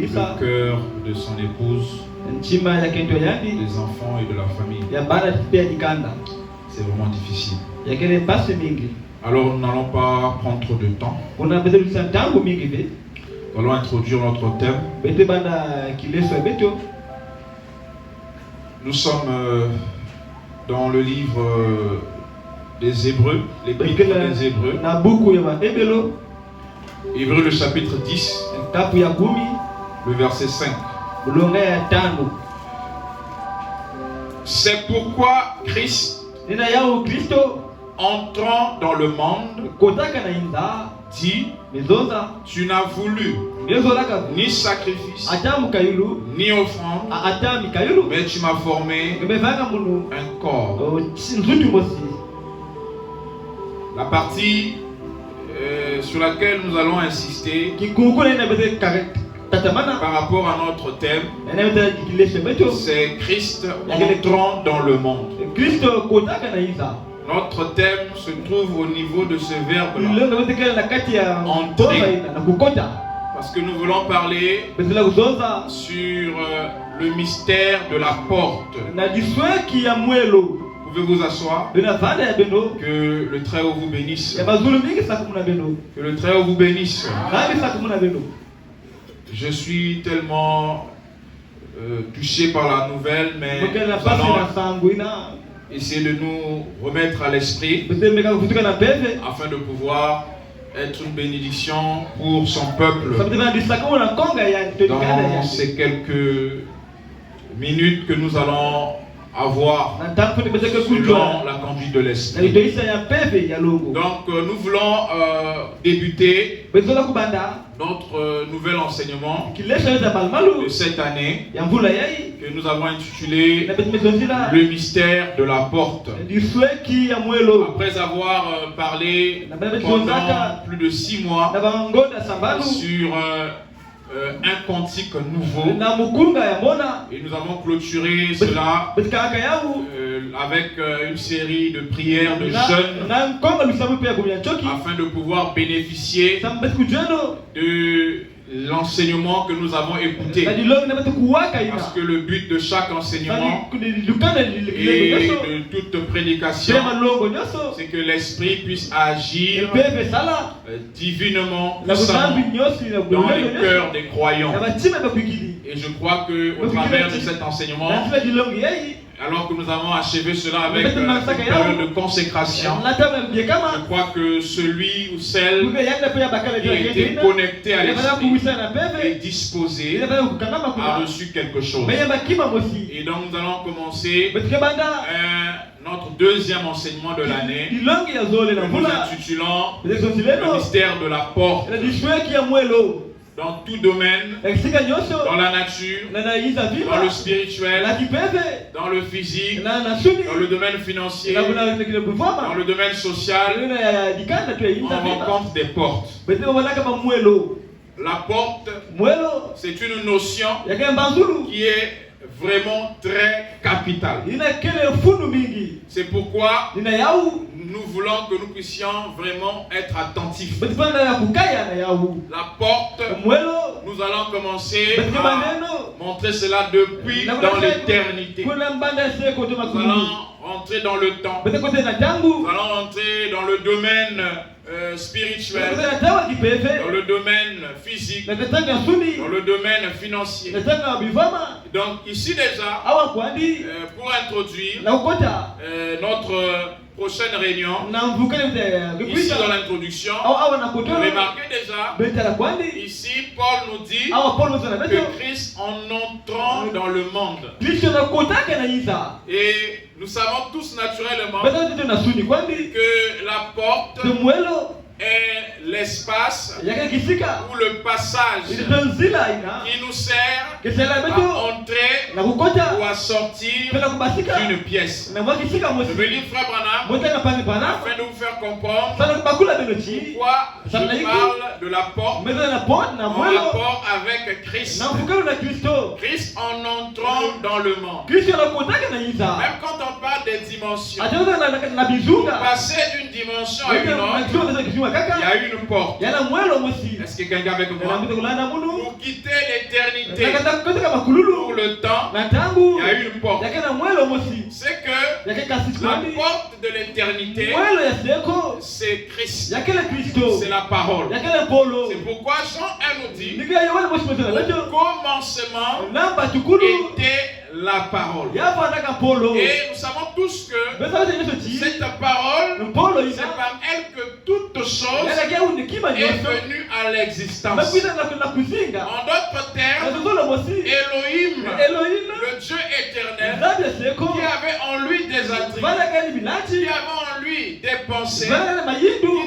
le cœur de son épouse, des enfants et de la famille. C'est vraiment difficile. Alors nous n'allons pas prendre trop de temps. Nous allons introduire notre thème. Nous sommes dans le livre des Hébreux, l'épître des Hébreux. Hébreux le chapitre 10, le verset 5. C'est pourquoi Christ, entrant dans le monde, dit: tu n'as voulu ni sacrifice, ni offrande, mais tu m'as formé un corps. La partie sur laquelle nous allons insister par rapport à notre thème, c'est Christ entrant dans le monde. Notre thème se trouve au niveau de ce verbe-là, entrer. Parce que nous voulons parler sur le mystère de la porte. Vous pouvez vous asseoir. Que le Très-Haut vous bénisse. Que le Très-Haut vous bénisse. Je suis tellement touché par la nouvelle, mais nous allons essayer de nous remettre à l'esprit afin de pouvoir être une bénédiction pour son peuple dans ces quelques minutes que nous allons avoir selon la conduite de l'esprit. Donc nous voulons débuter notre nouvel enseignement de cette année que nous avons intitulé le mystère de la porte. Après avoir parlé pendant plus de 6 mois sur un cantique nouveau, et nous avons clôturé cela avec une série de prières de jeûne afin de pouvoir bénéficier de l'enseignement que nous avons écouté. Parce que le but de chaque enseignement et de toute prédication, c'est que l'esprit puisse agir divinement, puissamment dans les cœurs des croyants. Et je crois qu'au travers de cet enseignement, alors que nous avons achevé cela avec une période de consécration, je crois que celui ou celle qui a été connecté à l'esprit et disposé a reçu quelque chose. Et donc nous allons commencer notre deuxième enseignement de l'année que nous intitulons le mystère de la porte. Dans tout domaine, dans la nature, dans le spirituel, dans le physique, dans le domaine financier, dans le domaine social, on rencontre des portes. La porte, c'est une notion qui est vraiment très capitale. C'est pourquoi nous voulons que nous puissions vraiment être attentifs. La porte, nous allons commencer à montrer cela depuis dans l'éternité. Nous allons rentrer dans le temps. Nous allons rentrer dans le domaine spirituel, dans le domaine physique, dans le domaine financier. Donc ici déjà, pour introduire notre prochaine réunion, ici dans l'introduction, remarquez déjà, ici Paul nous dit que Christ en entrant dans le monde. Et nous savons tous naturellement que la porte est l'espace ou le passage qui nous sert à entrer ou à sortir d'une pièce. Je vais lire Frère Branham afin de vous faire comprendre pourquoi je parle de la porte en rapport avec Christ. Christ en entrant dans le monde. Même quand on parle des dimensions, pour passer d'une dimension à une autre, il y a une porte. Est-ce que quelqu'un avec moi? Pour quitter l'éternité, pour le temps, il y a une porte. C'est que la porte de l'éternité, c'est Christ. C'est la parole. C'est pourquoi Jean 1 nous dit, au commencement était la parole. Et nous savons tous que cette parole, c'est par elle que toute chose est venue à l'existence. En d'autres termes, Elohim, le Dieu éternel, qui avait en lui des attributs, qui avait en lui des pensées, qui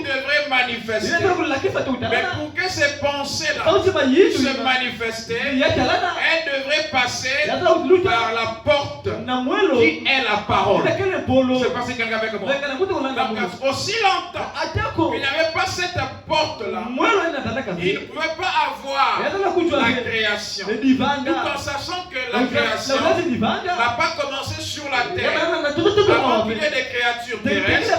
devraient manifester. Mais pour que ces pensées-là se manifestaient, elles devraient passer par la porte qui est la parole. C'est pas si quelqu'un avec moi. Donc, aussi longtemps qu'il n'y avait pas cette porte-là, il ne pouvait pas avoir la création. Tout en sachant que la création n'a pas commencé sur la terre avant qu'il y ait des créatures terrestres,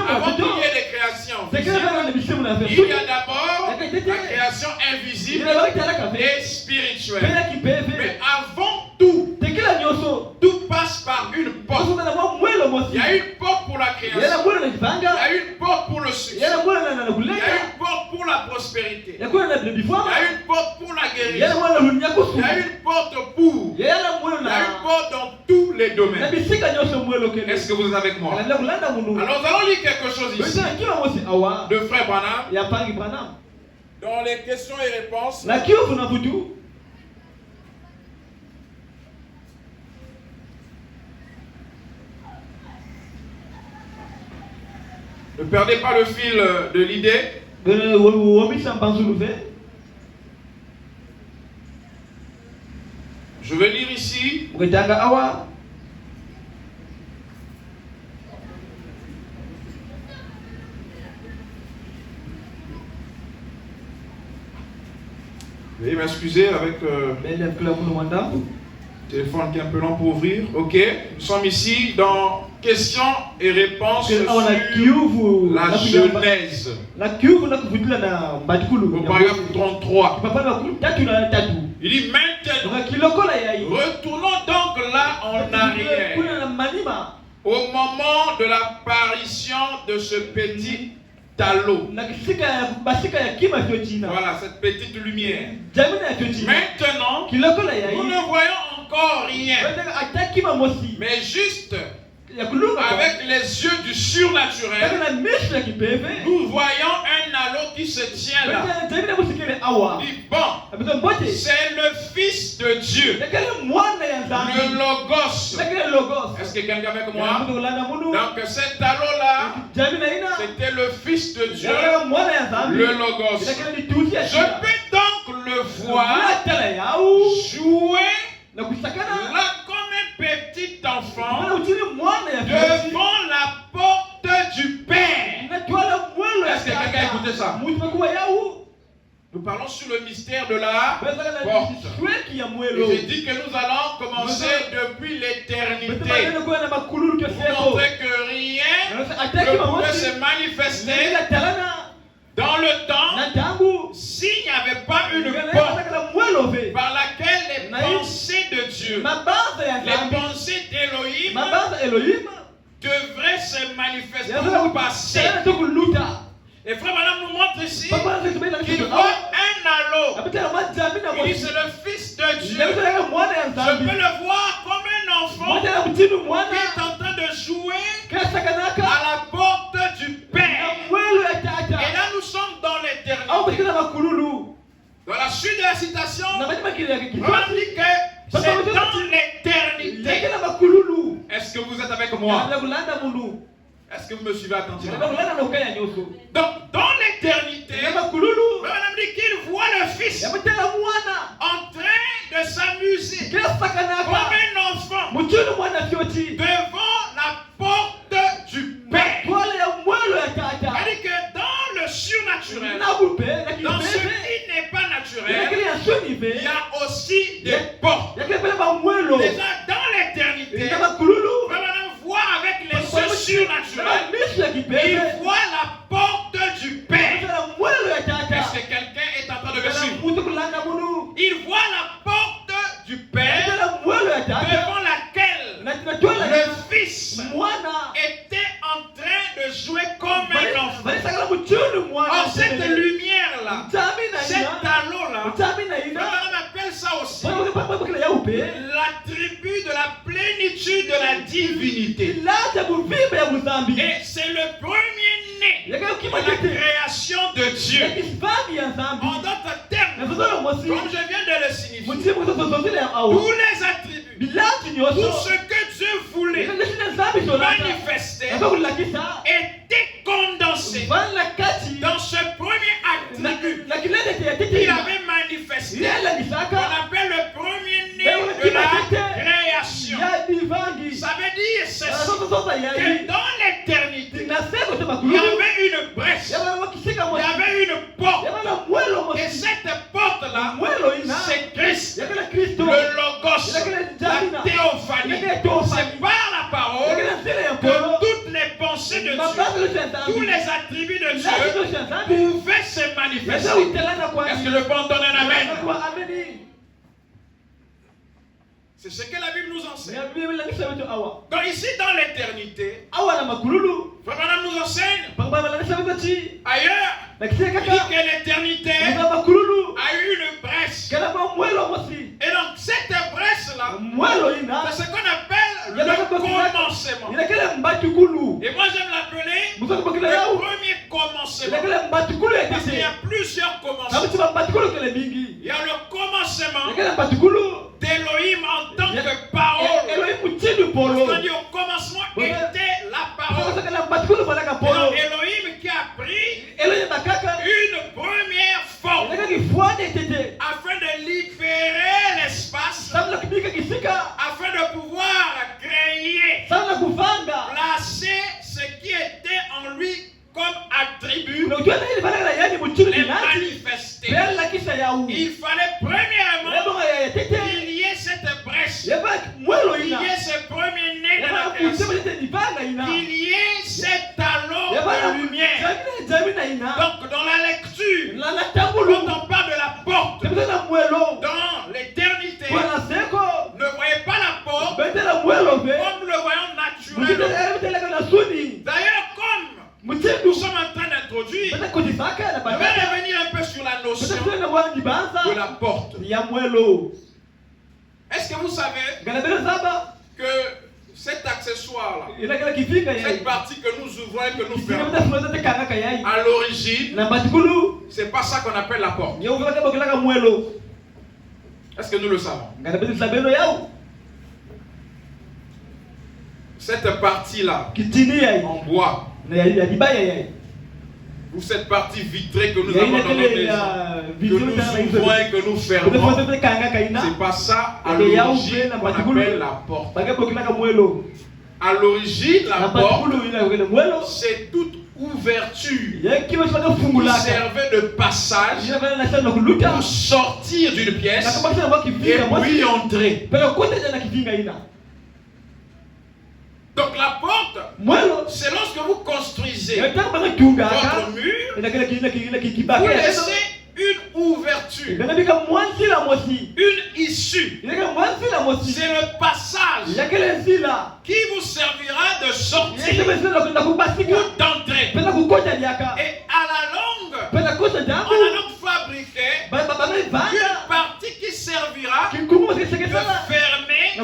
avant qu'il y ait des créations visibles. Il y a d'abord la création invisible et spirituelle. Mais avant tout, tout passe par une porte. Il y a une porte pour la création. Il y a une porte pour le succès. Il y a une porte pour la prospérité. Il y a une porte pour la guérison. Il y a une porte pour. Il y a une porte dans tous les domaines. Est-ce que vous êtes avec moi? Alors nous allons lire quelque chose ici de Frère Branham dans les questions et réponses. Ne perdez pas le fil de l'idée. Je vais lire ici. Veuillez m'excuser avec le téléphone qui est un peu lent pour ouvrir. Ok, nous sommes ici dans questions et réponses sur la Genèse. Au paragraphe 33. Il dit maintenant, retournons donc là en arrière. Au moment de l'apparition de ce petit talot. Voilà, cette petite lumière. Maintenant, nous ne voyons encore rien. Mais juste avec les yeux du surnaturel, nous voyons un halo qui se tient là. Il dit, bon, c'est le Fils de Dieu, le Logos. Est-ce que quelqu'un avec moi? Donc cet halo-là, c'était le Fils de Dieu, le Logos. Je peux donc le voir jouer là comme un petit enfant devant la porte du Père. Est-ce que quelqu'un a écouté ça? Nous parlons sur le mystère de la porte. Et j'ai dit que nous allons commencer depuis l'éternité. Pour montrer que rien ne pouvait se manifester dans le temps s'il n'y avait pas une porte par laquelle les pensées de Dieu, les pensées d'Élohim devraient se manifester ou passer. Et Frère Branham nous montre ici qu'il voit un halo. Il dit c'est le Fils de Dieu. Je peux le voir comme un enfant qui est en train de jouer à la porte du Père. Et là nous sommes dans l'éternité. Dans la suite de la citation, on dit que c'est dans l'éternité. Est-ce que vous êtes avec moi? Est-ce que vous me suivez attentivement? Donc, dans l'éternité, on dit qu'il voit le Fils en train de s'amuser comme un enfant devant la porte du Père. C'est-à-dire que dans le surnaturel, dans ce qui n'est pas naturel, il y a aussi des portes. Déjà dans l'éternité, vraiment voir avec les yeux surnaturels, il voit la porte du Père. Est-ce que quelqu'un est en train de me suivre? Il voit la porte du Père devant laquelle le Fils était en train de jouer comme un enfant. Or, cette lumière-là, cet halo-là, on appelle ça aussi l'attribut de la plénitude de la divinité. Et c'est le premier-né de la création de Dieu. En d'autres termes, comme je viens de le signifier, tous les attributs, tout ce que Dieu voulait manifester était condensé dans ce premier attribut qu'il avait manifesté, qu'on appelle le premier-né de la création. Ça veut dire ceci, que dans l'éternité, il y avait une brèche, il y avait une porte, et cette porte-là, c'est Christ, le Logos, la théophanie. C'est par la parole que toutes les pensées de Dieu, tous les attributs de Dieu pouvaient se manifester. Est-ce que je peux entendre un amen? C'est ce que la Bible nous enseigne. Donc ici dans l'éternité, vraiment nous enseigne ailleurs. Il dit que l'éternité a eu une brèche. Et donc cette brèche-là, c'est ce qu'on appelle le commencement. Et moi j'aime l'appeler le premier commencement. Parce qu'il y a plusieurs commencements. Il y a le commencement d'Élohim en tant que parole. C'est-à-dire au commencement était la parole. Et donc Elohim qui a pris une première forme afin de libérer l'espace, afin de pouvoir créer, placer ce qui était en lui comme attribut, les manifester. Il fallait premièrement qu'il y ait cette brèche, qu'il y ait ce premier-né de la création, qu'il y ait cet halo de lumière. Donc dans la lecture, quand on parle de la porte, dans l'éternité, ne voyez pas la porte comme nous le voyons naturellement. D'ailleurs, comme nous sommes en train d'introduire, je vais revenir un peu sur la notion de la porte. Est-ce que vous savez que cet accessoire-là, cette partie que nous ouvrons et que nous fermons, à l'origine, c'est pas ça qu'on appelle la porte. Est-ce que nous le savons? Cette partie-là, en bois, ou cette partie vitrée que nous avons dans nos maisons, que nous ouvrons et que nous fermons, c'est pas ça à l'origine qu'on appelle la porte. À l'origine, la porte, c'est toute ouverture qui servait de passage pour sortir d'une pièce et puis entrer. Donc la porte, c'est lorsque vous construisez votre mur, vous laissez une ouverture, une issue. C'est le passage qui vous servira de sortir ou d'entrer. Et à la longue, on a donc fabriqué une partie qui servira de fermer la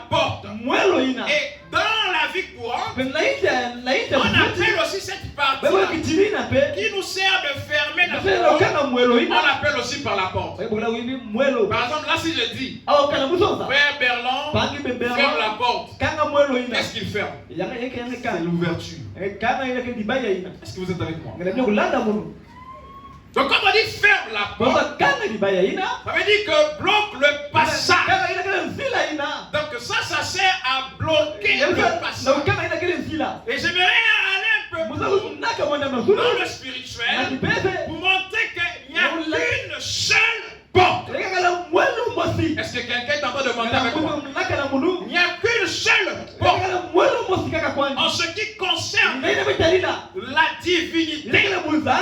porte. Et dans la vie courante, on appelle aussi cette partie qui nous sert de fermer la porte. On l'appelle aussi par la porte. Par exemple, là si je dis Frère Berland ferme la porte, qu'est-ce qu'il ferme? C'est l'ouverture. Est-ce que vous êtes avec moi? Donc quand on dit ferme la porte, ça veut dire que bloque le passage. Donc ça ça sert à bloquer le passage. Et j'aimerais aller un peu plus dans le spirituel pour montrer qu'il n'y a qu'une seule porte. Est-ce que quelqu'un est en train de demander avec moi? Il n'y a qu'une seule porte. En ce qui concerne la divinité,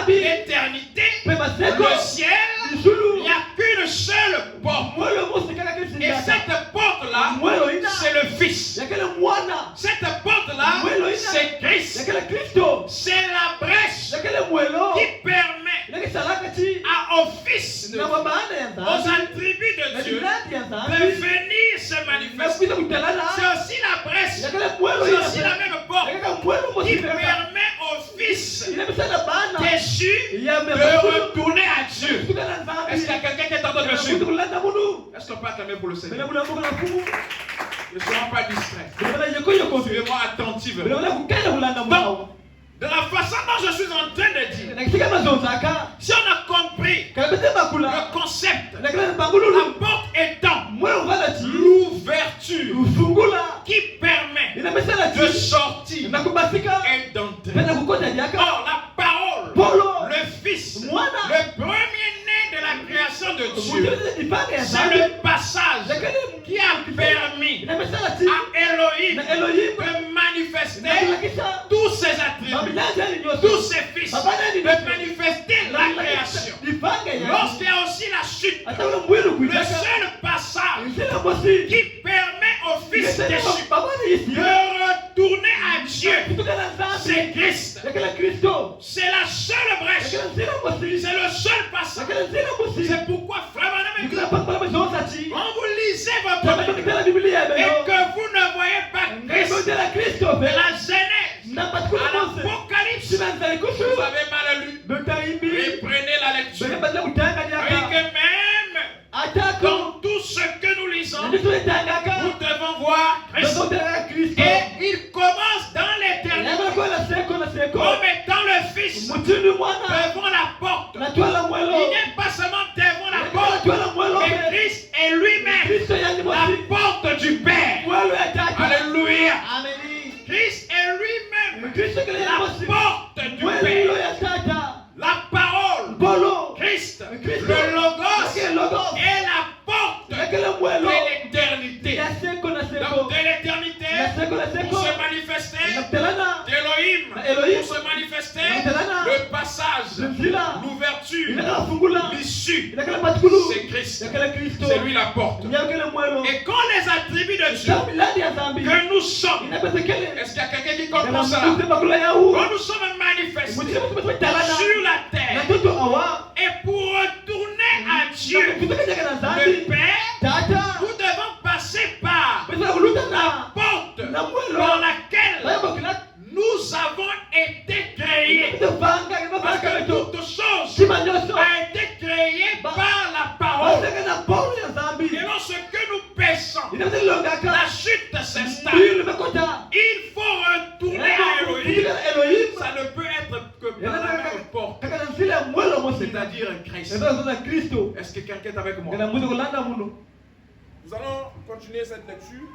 l'éternité, le ciel, il n'y a qu'une seule porte. Et cette porte-là, c'est le Fils. Cette porte-là, c'est Christ. C'est la brèche qui permet au Fils, aux attributs de Dieu, de venir se manifester. C'est aussi la brèche, c'est aussi la même porte qui permet au Fils déchu de retourner à Dieu. Est-ce qu'il y a quelqu'un qui est en train de me suivre? Est-ce qu'on peut acclamer pour le Seigneur? Ne soyons pas distraits. Suivez-moi attentivement. Donc, de la façon dont je suis en train de dire, si on a compris le concept, la porte étant l'ouverture qui permet de sortir et d'entrer. Or, la parole, le Fils, le premier-né de la création de Dieu, c'est le passage qui a permis à Elohim de manifester tous ses attributs, tous ses fils, de manifester la création. Lorsqu'il y a aussi la chute, le seul passage qui permet au Fils déchu de retourner à Dieu, c'est Christ. C'est la seule brèche. C'est le seul passage. C'est pourquoi, frère, quand vous lisez votre Bible et que vous ne voyez pas Christ, de la Genèse à l'Apocalypse, vous avez mal lu. Reprenez la lecture. Et que même dans tout ce que nous lisons, nous devons voir Christ. Et il commence dans l'éternité comme étant le Fils devant la porte. Il n'est pas seulement devant la porte, mais Christ est lui-même la porte du Père. Alléluia. Christ est lui-même la porte du Père. La parole, Christ, le Logos est la porte de l'éternité. Donc de l'éternité, pour se manifester, d'Elohim, pour se manifester, le passage, l'ouverture, l'issue, c'est Christ. C'est lui la porte. Et quand les attributs de Dieu que nous sommes, est-ce qu'il y a quelqu'un qui comprend ça? Quand nous sommes manifestés sur la terre, et pour retourner à Dieu, le Père, nous devons passer par la porte dans laquelle nous avons été créés. Parce que toute chose a été créée par la parole. Et lorsque nous péchons, la chute s'installe. Il faut retourner à Elohim. Ça ne peut être que par la même porte, c'est-à-dire Christ. Est-ce que quelqu'un est avec moi? Nous allons continuer cette lecture.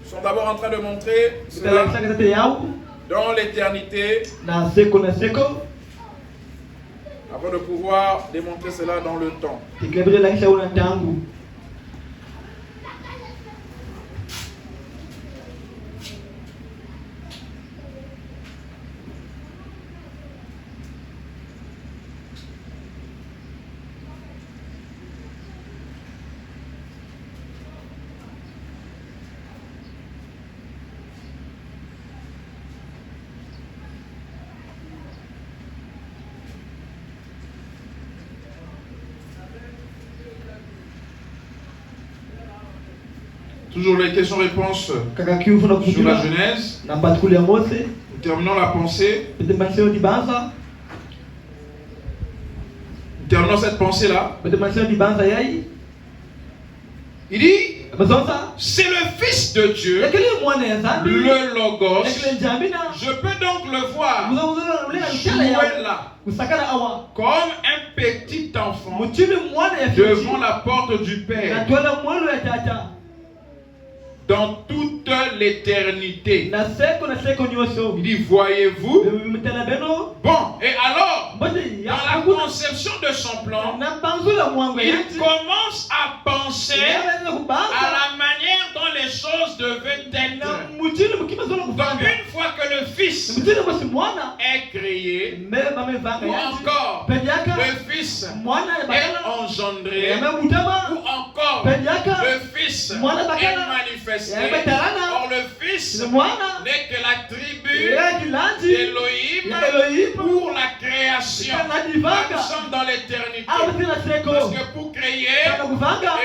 Nous sommes d'abord en train de montrer cela dans l'éternité avant de pouvoir démontrer cela dans le temps. Toujours les questions-réponses sur la Genèse. Nous terminons la pensée. Nous terminons cette pensée-là. Il dit, c'est le Fils de Dieu, le Logos. Je peux donc le voir jouer là, comme un petit enfant devant la porte du Père dans toute l'éternité. Il dit, voyez-vous? Bon, et alors, dans la conception de son plan, il commence à penser à la manière dont les choses devaient être. Donc une fois que le Fils est créé, ou encore le Fils est engendré, ou encore le Fils est manifesté, or le Fils n'est que la tribu d'Élohim pour la création. Nous sommes dans l'éternité. Parce que pour créer,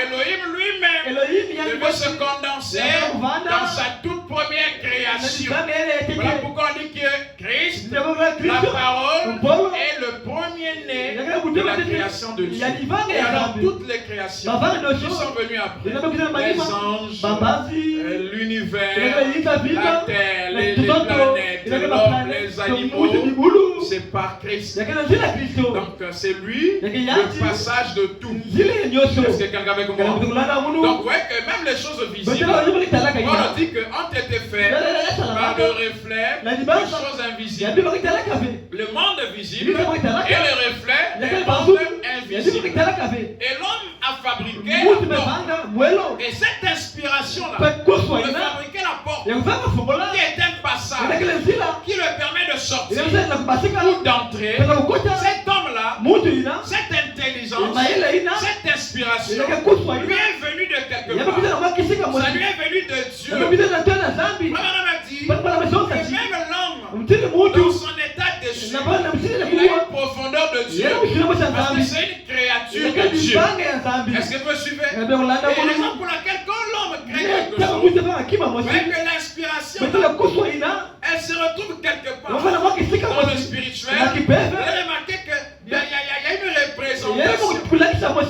Elohim lui-même devait se condenser dans sa toute première création. Voilà pourquoi on dit que Christ, la parole, est le premier-né de la création de Dieu. Et alors toutes les créations qui sont venues après, les anges, l'univers, la terre, les planètes, l'homme, les animaux, c'est par Christ. Donc c'est lui le passage de tout. Est-ce que quelqu'un avec moi? Donc ouais, que même les choses visibles, on dit qu'ont été faites par le reflet des choses invisibles. Le monde visible et le reflet des mondes invisibles. Et l'homme a fabriqué la porte. Et cette inspiration-là, de fabriquer la porte, qui est un passage qui le permet de sortir ou d'entrer, cet homme-là, cette intelligence, cette inspiration, lui est venue de quelque part. Ça lui est venu de Dieu. Maman m'a dit que même l'homme, dans son état déchu, il a une profondeur de Dieu. Parce que c'est une créature de Dieu. Est-ce que vous suivez? Et la raison pour laquelle quand l'homme crée quelque chose, mais que l'inspiration, elle se retrouve quelque part dans le spirituel. Vous avez remarqué qu'il y a une représentation.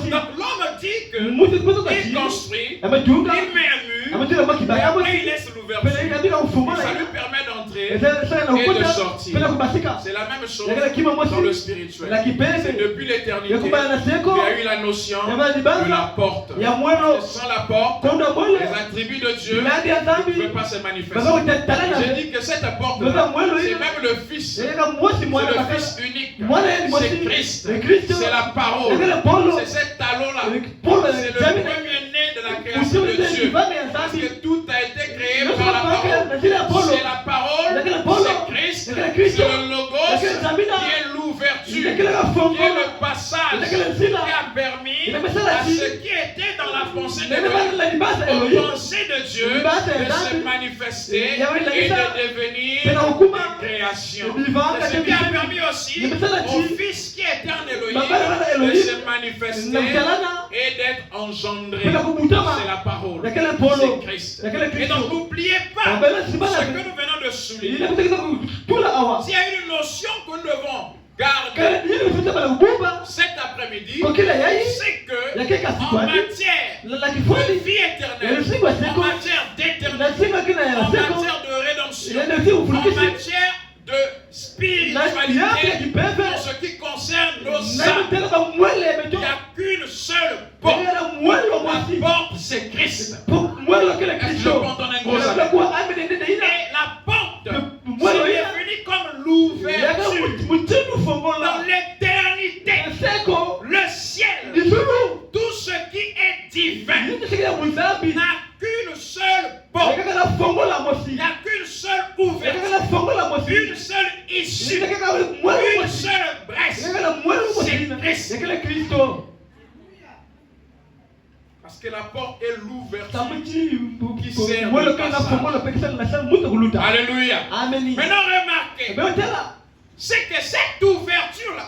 Donc l'homme dit qu'il construit, il met un mur, et après il laisse l'ouverture. Ça lui permet d'entrer et de sortir. C'est la même chose dans le spirituel. C'est depuis l'éternité qu'il y a eu la notion de la porte. Sans la porte, les attributs de Dieu ne peuvent pas se manifester. J'ai dit que cette porte, c'est même le Fils. C'est le Fils unique. C'est Christ. C'est la parole. C'est cet talon-là. C'est le premier-né de la création de Dieu. Parce que tout a été créé par la parole. C'est la parole, c'est Christ, c'est le Logos, qui est l'ouverture, qui est le passage, qui a permis à ce qui était dans la pensée de Dieu, aux pensées de Dieu, de se manifester et de devenir une création. Ce qui a permis aussi au Fils qui était en Élohim de se manifester et d'être engendré. C'est la parole, c'est Christ. Et donc n'oubliez pas ce que nous venons de souligner. S'il y a une notion que nous devons garder cet après-midi, c'est que en matière de vie éternelle, en matière d'éternité, en matière de rédemption, en matière de spiritualité, en ce qui concerne nos âmes, il n'y a qu'une seule porte. La porte, c'est Christ. Est-ce que je peux entendre un gros amen? Et la porte, c'est devenu comme l'ouverture dans l'éternité, le ciel, tout ce qui est divin n'a qu'une seule porte, il n'y a qu'une seule ouverture, une seule issue, une seule brèche, c'est Christ. Parce que la porte est l'ouverture qui sert de passage. Alléluia. Maintenant remarquez, c'est que cette ouverture-là,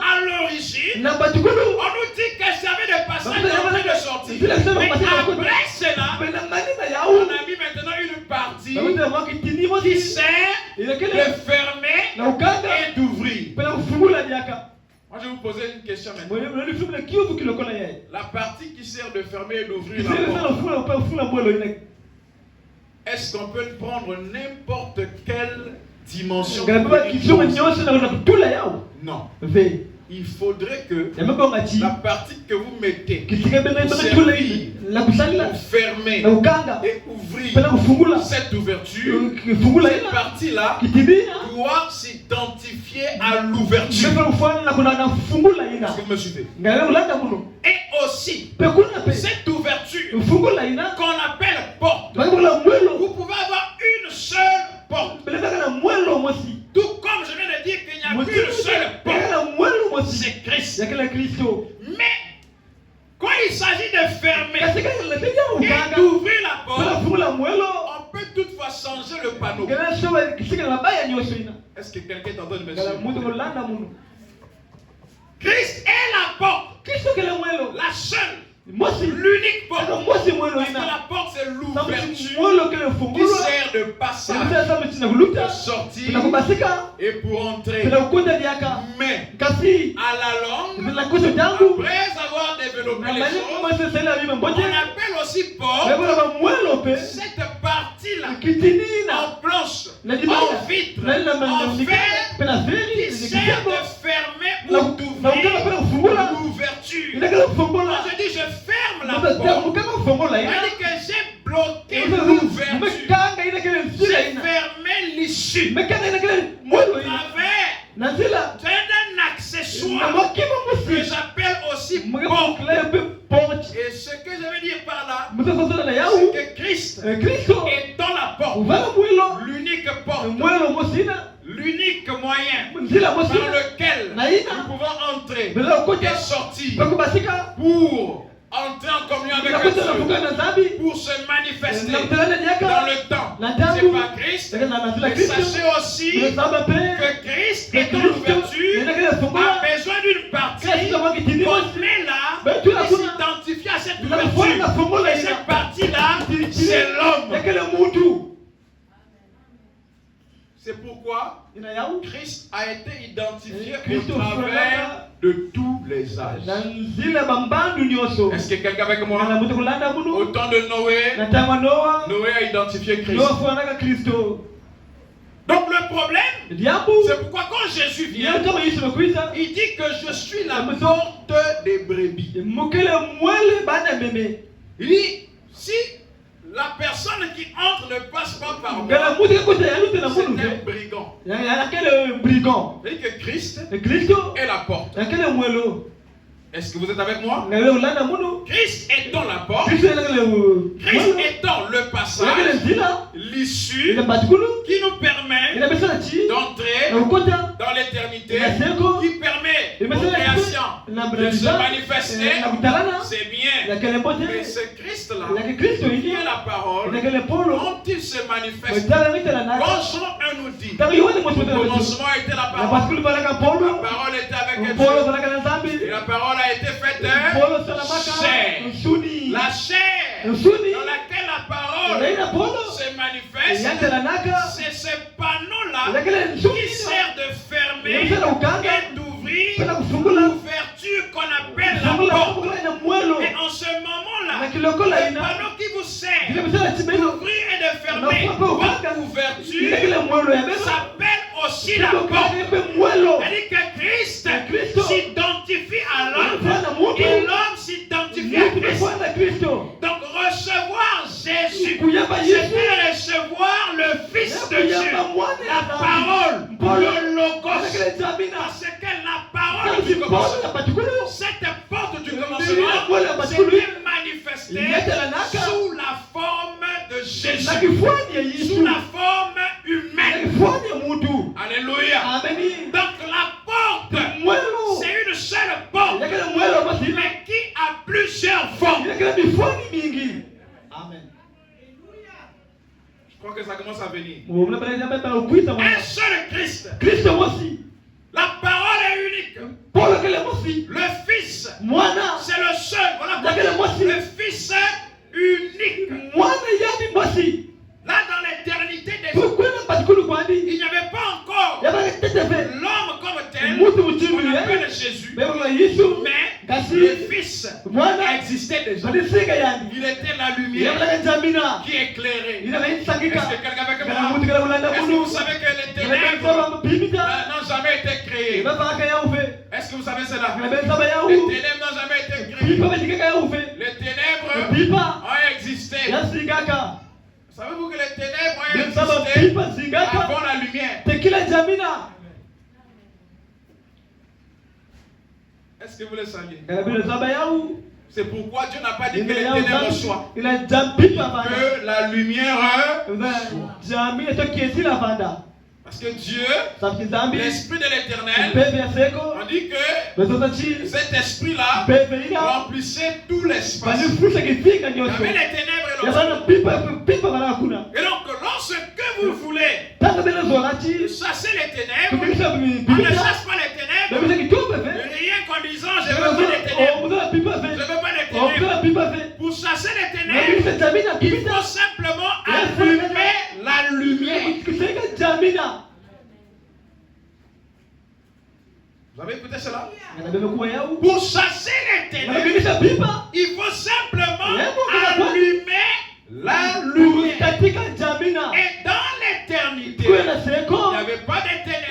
à l'origine, on nous dit qu'elle servait de passage d'entrée et de sortie. Mais après cela, on a mis maintenant une partie qui sert de fermer et d'ouvrir. Moi, je vais vous poser une question maintenant. La partie qui sert de fermer et d'ouvrir la porte, est-ce qu'on peut prendre n'importe quel dimension. Non. Il faudrait que la partie que vous mettez pour servir, pour fermer et ouvrir cette ouverture, cette partie-là doit s'identifier à l'ouverture. Est-ce que vous me suivez? Et aussi, cette ouverture qu'on appelle porte, vous pouvez avoir une seule porte. Tout comme je viens de dire qu'il n'y a qu'une seule porte, c'est Christ. Mais quand il s'agit de fermer et d'ouvrir la porte, on peut toutefois changer le panneau. Est-ce que quelqu'un est en train de me suivre? Christ est la porte, la seule. L'unique porte, parce que la porte c'est l'ouverture qui sert de passage, de sortir et pour entrer. Mais à la longue, après avoir développé les choses, on appelle aussi porte cette partie-là en planche, en vitre, en fer, qui sert de fermer ou d'ouvrir l'ouverture. Je dis je ferme la porte. C'est-à-dire que j'ai bloqué l'ouverture. J'ai fermé l'issue. Au travers d'un accessoire que j'appelle aussi porte. Et ce que je veux dire par là, c'est que Christ est dans la porte. L'unique porte. L'unique moyen par lequel nous pouvons entrer et sortir pour entrer en communion avec Dieu, pour se manifester dans le temps. C'est pas Christ, mais sachez aussi que Christ est dans l'ouverture, a besoin d'une partie qu'on met là et s'identifier à cette ouverture. Et cette partie-là, c'est l'homme. C'est pourquoi Christ a été identifié au travers de tous les âges. Est-ce que quelqu'un avec moi? Au temps de Noé a identifié Christ. Donc le problème, c'est pourquoi quand Jésus vient, il dit que je suis la porte des brebis. Il dit, si la personne qui entre ne passe pas par moi, c'est un brigand. C'est-à-dire que Christ est la porte. Est-ce que vous êtes avec moi? Christ étant la porte, Christ étant le passage, l'issue qui nous permet d'entrer dans l'éternité, qui permet aux créations de se manifester, c'est bien. Mais ce Christ-là, qui est la parole, quand il se manifeste, quand Jean 1 nous dit, au commencement était la parole, la parole était avec Dieu, et la parole a été faite chair. La chair dans laquelle la parole se manifeste, c'est ce panneau-là qui sert de fermer et d'ouvrir l'ouverture qu'on appelle la porte. Et en ce moment-là, le panneau qui vous sert d'ouvrir et de fermer votre ouverture s'appelle aussi la porte. C'est-à-dire que Christ s'identifie à l'homme et l'homme s'identifie à Christ. Donc recevoir Jésus, c'est recevoir le Fils de Dieu, la parole, le Logos. Parce que la parole du commencement, cette porte du commencement, s'était manifestée sous la forme de Jésus, sous la forme humaine. Alléluia. Donc la porte, c'est une seule porte, mais qui a plusieurs formes. Amen. Je crois que ça commence à venir. Un seul Christ. La parole est unique. Le Fils, c'est le seul. Voilà, le Fils unique. Là, dans l'éternité des hommes, il n'y avait pas encore l'homme comme tel, on appelle Jésus. Mais le Fils existait déjà. Il était la lumière qui éclairait. Est-ce que quelqu'un avec moi? Est-ce que vous savez que les ténèbres n'ont jamais été créées? Est-ce que vous savez cela? Les ténèbres n'ont jamais été créées. Les ténèbres ont existé. Savez-vous que les ténèbres ont existé avant la lumière? Est-ce que vous le saviez? C'est pourquoi Dieu n'a pas dit que les ténèbres soient. Que la lumière soit. Parce que Dieu, l'Esprit de l'Éternel, on dit que cet esprit-là remplissait tout l'espace. Il y avait les ténèbres et l'ombre. Et donc, lorsque vous voulez chasser les ténèbres, on ne chasse pas les ténèbres, rien qu'en disant je ne veux pas les ténèbres. Je ne veux pas les ténèbres. Pour chasser les ténèbres, il faut simplement allumer la lumière. Vous avez écouté cela? Pour chasser les ténèbres, il faut simplement allumer la lumière. Et dans l'éternité, il n'y avait pas de ténèbres.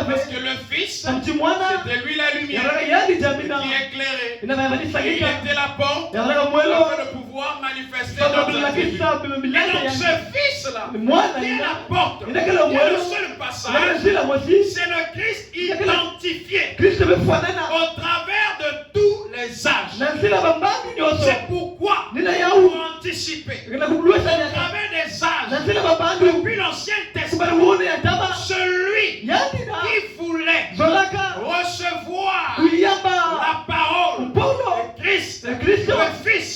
Parce que le Fils, c'était lui la lumière qui éclairait. Il était la porte afin de pouvoir manifester notre vie. Et donc ce Fils-là, qui est la porte, qui est le seul passage, c'est le Christ identifié au travers de tous les âges. C'est pourquoi, pour anticiper, au travers des âges, depuis l'Ancien Testament, celui qui voulait recevoir la parole de Christ, le Fils,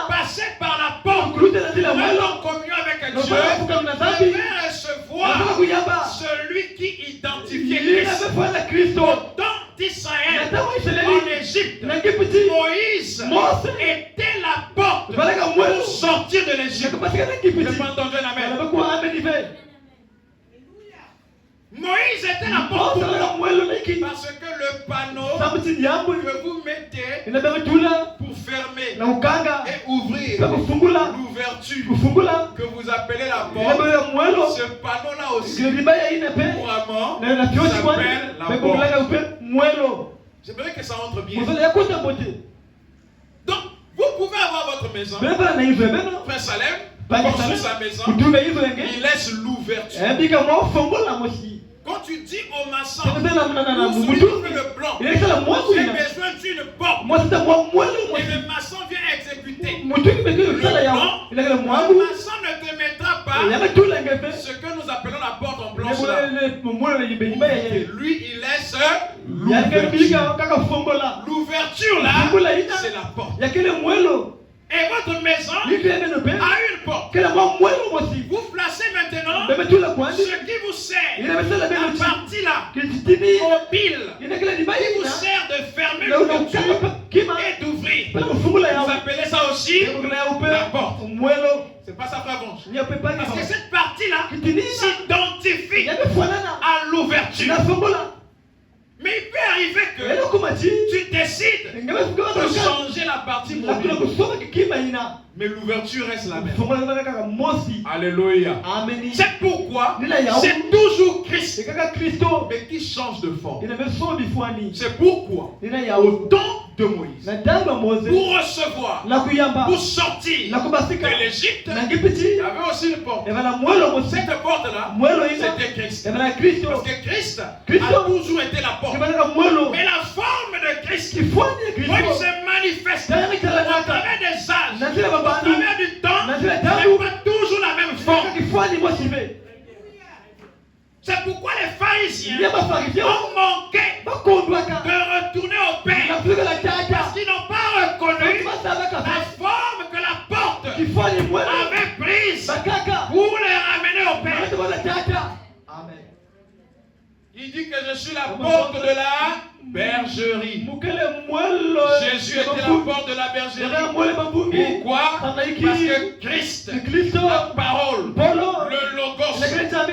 passer par la porte, être en communion avec Dieu, devait recevoir celui qui identifiait Christ. Au temps d'Israël, en Égypte, Moïse était la porte pour sortir de l'Égypte. Je peux entendre un amen. Moïse était la porte parce que le panneau que vous mettez pour fermer et ouvrir l'ouverture que vous appelez la porte, ce panneau-là aussi, couramment, s'appelle la porte. J'aimerais que ça entre bien. Donc, vous pouvez avoir votre maison. Frère Salem, construit sa maison, il laisse l'ouverture. Quand tu dis au maçon, ouvre le blanc, j'ai besoin d'une porte, et le maçon vient exécuter le blanc, le maçon ne te mettra pas ce que nous appelons la porte en blanche là. Lui, il laisse l'ouverture là, c'est la porte. Et votre maison a une porte. Vous placez maintenant ce qui vous sert, la partie là, mobile, qui vous sert de fermer l'ouverture et d'ouvrir. Vous appelez ça aussi la porte. C'est pas ça, frère Bonge. Parce que cette partie-là s'identifie à l'ouverture. Mais il peut arriver que tu décides de changer la partie mobile. Mais l'ouverture reste la même. Alléluia. C'est pourquoi c'est toujours Christ. Mais qui change de forme. C'est pourquoi au temps de Moïse, pour recevoir, pour sortir de l'Égypte, il y avait aussi une porte. Cette porte-là, c'était Christ. Parce que Christ a toujours été la porte. Mais la forme de Christ, quand il se manifeste au travers des âges, au travers du temps, n'est pas toujours la même forme. C'est pourquoi les pharisiens ont manqué de retourner au Père. Parce qu'ils n'ont pas reconnu la forme que la porte avait prise pour les ramener au Père. Il dit que je suis la porte de la bergerie. Jésus était la porte de la bergerie. Pourquoi? Parce que Christ, la parole, le Logos,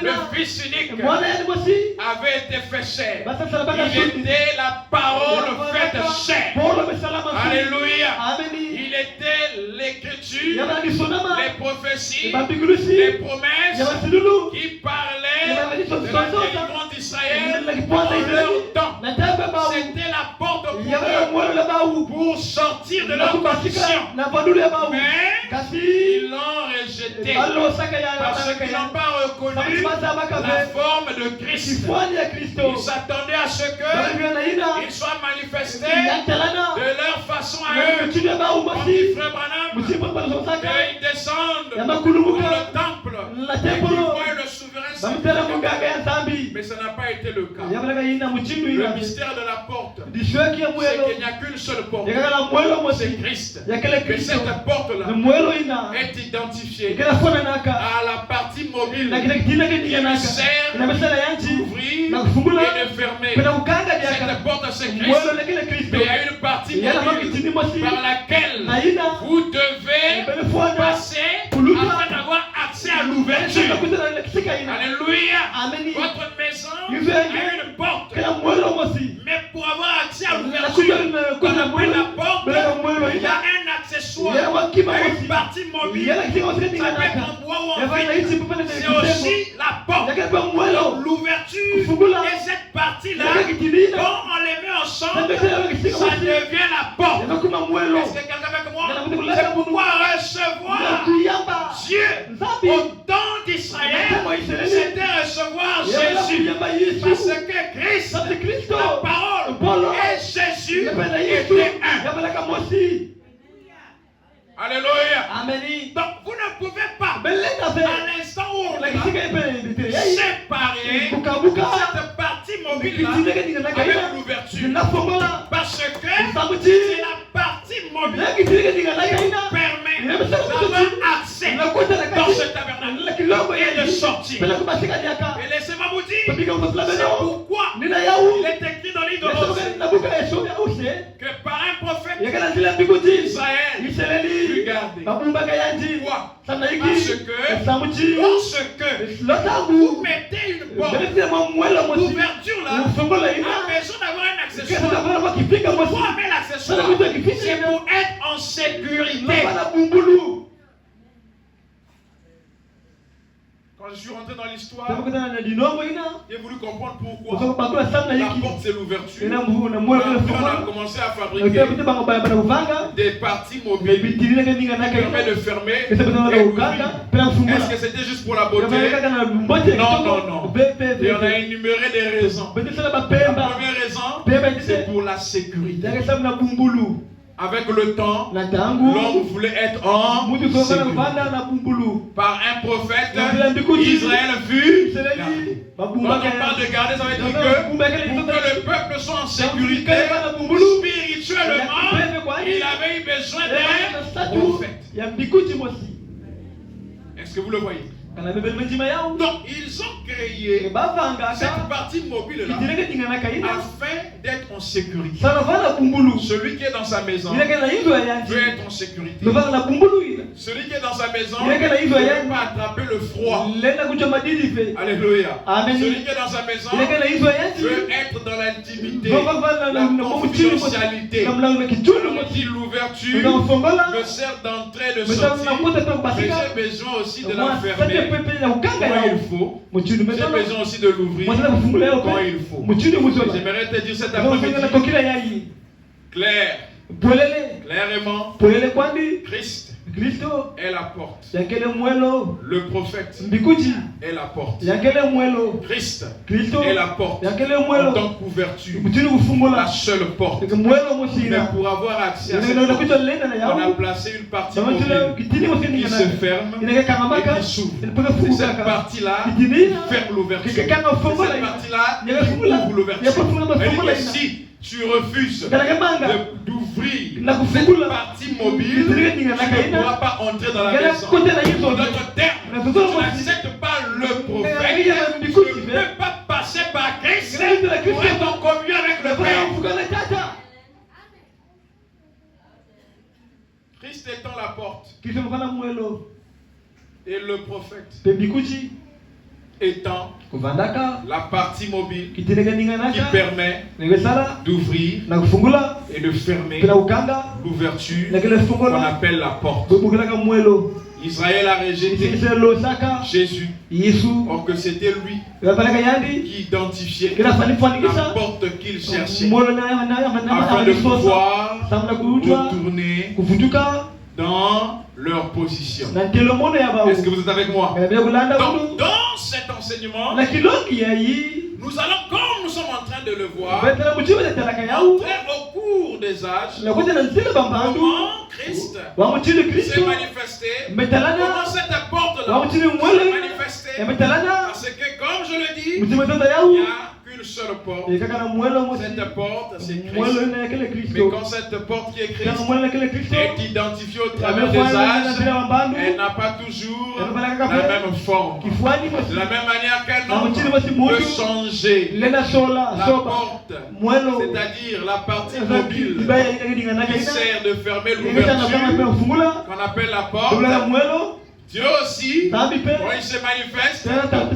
le Fils unique, avait été fait chair. Il était la parole faite chair. les prophéties, les promesses qui parlaient de la délivrance d'Israël en leur temps. C'était la porte pour eux pour sortir de leur condition. Mais ils l'ont rejeté parce qu'ils n'ont pas reconnu la forme de Christ. Ils s'attendaient à ce qu'il soit manifesté de leur façon à eux. Comme dit Frère Branham, qu'ils descendent dans le temple et qu'ils voient le souverain Saint. Mais ça n'a pas été le cas. Le mystère de la porte, c'est qu'il n'y a qu'une seule porte. C'est Christ. Mais cette porte-là est identifiée à la partie mobile qui sert d'ouvrir et de fermer. Cette porte, c'est Christ. Mais il y a une partie mobile par laquelle vous devez passer afin d'avoir accès à l'ouverture. Alléluia. Votre maison a une porte. Mais pour avoir accès à l'ouverture, qu'on appelle la porte, il y a un accessoire, une partie mobile. Ça peut être en bois ou en vitre. C'est aussi la porte. L'ouverture et cette partie-là, quand on les met ensemble, ça devient la porte. Est-ce que quelqu'un avec moi? C'est pourquoi recevoir Dieu au temps d'Israël, c'était recevoir Jésus. Parce que Christ, la parole et Jésus étaient un. Alléluia. Amen. Donc vous ne pouvez pas, à l'instant où on est séparer cette partie mobile avec l'ouverture. Parce que c'est la partie mobile qui permet d'avoir accès dans ce tabernacle et de sortir. Et laissez-moi vous dire, c'est pourquoi il est écrit dans l'île de que par un prophète d'Israël, regardez. Pourquoi? Parce que lorsque vous mettez une porte d'ouverture là, a besoin d'avoir un accessoire. Pourquoi mettre l'accessoire? C'est pour être en sécurité. Quand je suis rentré dans l'histoire, j'ai voulu comprendre pourquoi. La porte, c'est l'ouverture. On a commencé à fabriquer des parties mobiles qui permettent de fermer et d'ouvrir. Est-ce que c'était juste pour la beauté? Non. Et on a énuméré des raisons. La première raison, c'est pour la sécurité. Avec le temps, l'homme voulait être en sécurité. Par un prophète, Israël fut gardé. Quand on parle de garder, ça veut dire que pour que le peuple soit en sécurité, spirituellement, il avait eu besoin d'un prophète. Est-ce que vous le voyez? Donc, ils ont créé cette partie mobile-là afin d'être en sécurité. Celui qui est dans sa maison veut être en sécurité. Celui qui est dans sa maison ne veut pas attraper le froid. Alléluia. Celui qui est dans sa maison veut être dans l'intimité, la confidentialité. On dit l'ouverture me sert d'entrée de sortie. Mais j'ai besoin aussi de la fermer quand il faut. J'ai besoin aussi de l'ouvrir quand il faut. J'aimerais te dire cet après-midi clairement, Christ est la porte. Le prophète est la porte. Christ est la porte. En tant qu'ouverture, la seule porte. Mais pour avoir accès à cette porte, on a placé une partie mobile qui se ferme et qui s'ouvre. C'est cette partie-là qui ferme l'ouverture. C'est cette partie-là qui ouvre l'ouverture. Et si tu refuses d'ouvrir cette partie mobile, tu ne pourras pas entrer dans la maison. En d'autres termes, tu n'acceptes pas le prophète, tu ne peux pas passer par Christ pour être en communion avec le Père. Christ étant la porte et le prophète étant la partie mobile qui permet d'ouvrir et de fermer l'ouverture qu'on appelle la porte. Israël a rejeté Jésus, or que c'était lui qui identifiait la porte qu'il cherchait afin de pouvoir retourner dans leur position. Est-ce que vous êtes avec moi? Donc, dans cet enseignement, nous allons, comme nous sommes en train de le voir, entrer au cours des âges, comment Christ s'est manifesté, comment cette porte-là s'est manifestée, parce que, comme je le dis, il n'y a qu'une seule porte. Cette porte, c'est Christ. Mais quand cette porte qui est Christ est identifiée au travers des âges, elle n'a pas toujours la même forme. De la même manière qu'un homme peut changer la porte, c'est-à-dire la partie mobile qui sert de fermer l'ouverture qu'on appelle la porte. Dieu aussi, quand il se manifeste dans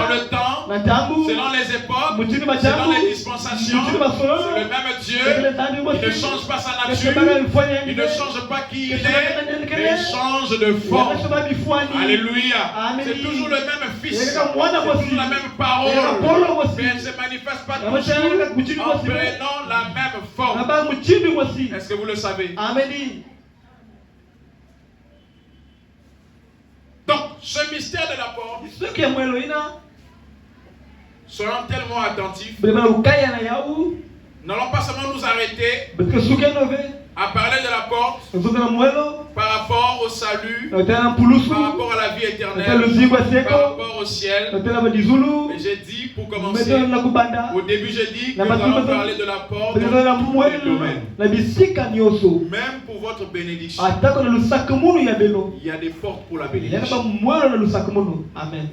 le temps, selon les époques, selon les dispensations, c'est le même Dieu. Il ne change pas sa nature, il ne change pas qui il est, mais il change de forme. Alléluia. C'est toujours le même Fils, c'est toujours la même parole, mais elle ne se manifeste pas toujours en prenant la même forme. Est-ce que vous le savez? Donc, ce mystère de la porte, soyons tellement attentifs, n'allons pas seulement nous arrêter à parler de la porte par rapport au salut, par rapport à la vie éternelle, par rapport au ciel. Mais j'ai dit, pour commencer, au début j'ai dit que nous allons parler de la porte dans tous les domaines. Même pour votre bénédiction, il y a des portes pour la bénédiction. Amen.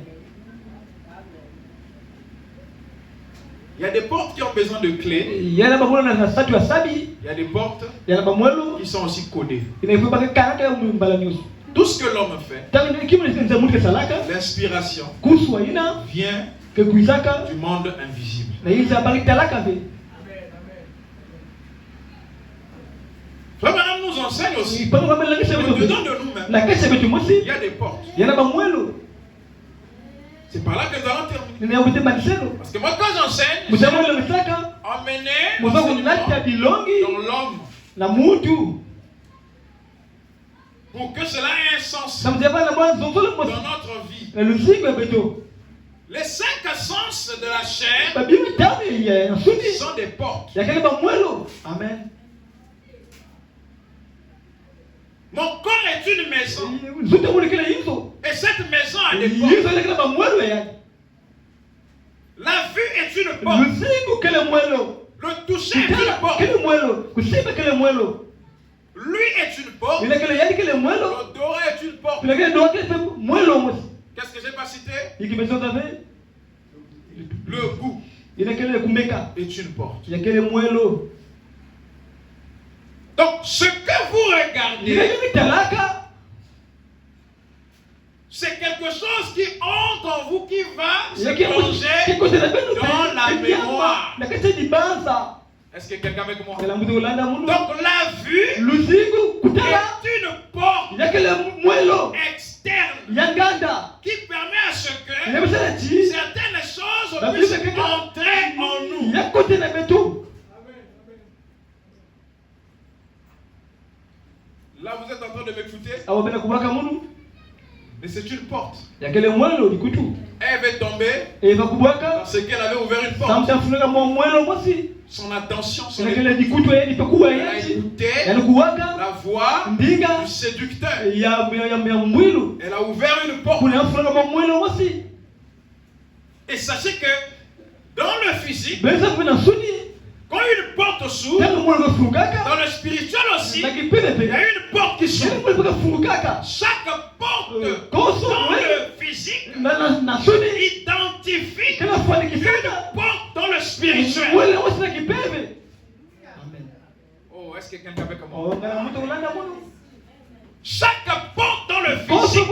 Il y a des portes qui ont besoin de clés. Il y a des portes qui sont aussi codées. Tout ce que l'homme fait, l'inspiration vient du monde invisible. Frère Branham nous enseigne aussi, au-dedans de nous-mêmes, il y a des portes. C'est par là que nous allons terminer. Parce que moi, quand j'enseigne, j'ai emmené dans l'homme pour que cela ait un sens dans notre vie. Les 5 sens de la chair sont des portes. Amen. Mon corps est une maison. Et cette maison a des portes. La vue est une porte. Le toucher est une porte. Lui est une porte. L'odorat est une porte. Qu'est-ce que j'ai pas cité? Le goût est une porte. Donc, ce que vous regardez, c'est quelque chose qui entre en vous, qui va se plonger dans la mémoire. Est-ce que quelqu'un avec moi? Donc, la vue est une porte externe qui permet à ce que certaines choses puissent entrer en nous. Là, vous êtes en train de m'écouter. Mais c'est une porte. Elle va tomber parce qu'elle avait ouvert une porte. Son attention, elle a écouté la voix du séducteur. Elle a ouvert une porte. Et sachez que dans le physique, quand une porte s'ouvre, dans le spirituel aussi, il y a une porte qui s'ouvre. Chaque porte dans le physique identifie une porte dans le spirituel. Oh, est-ce que quelqu'un avec moi? Chaque porte dans le physique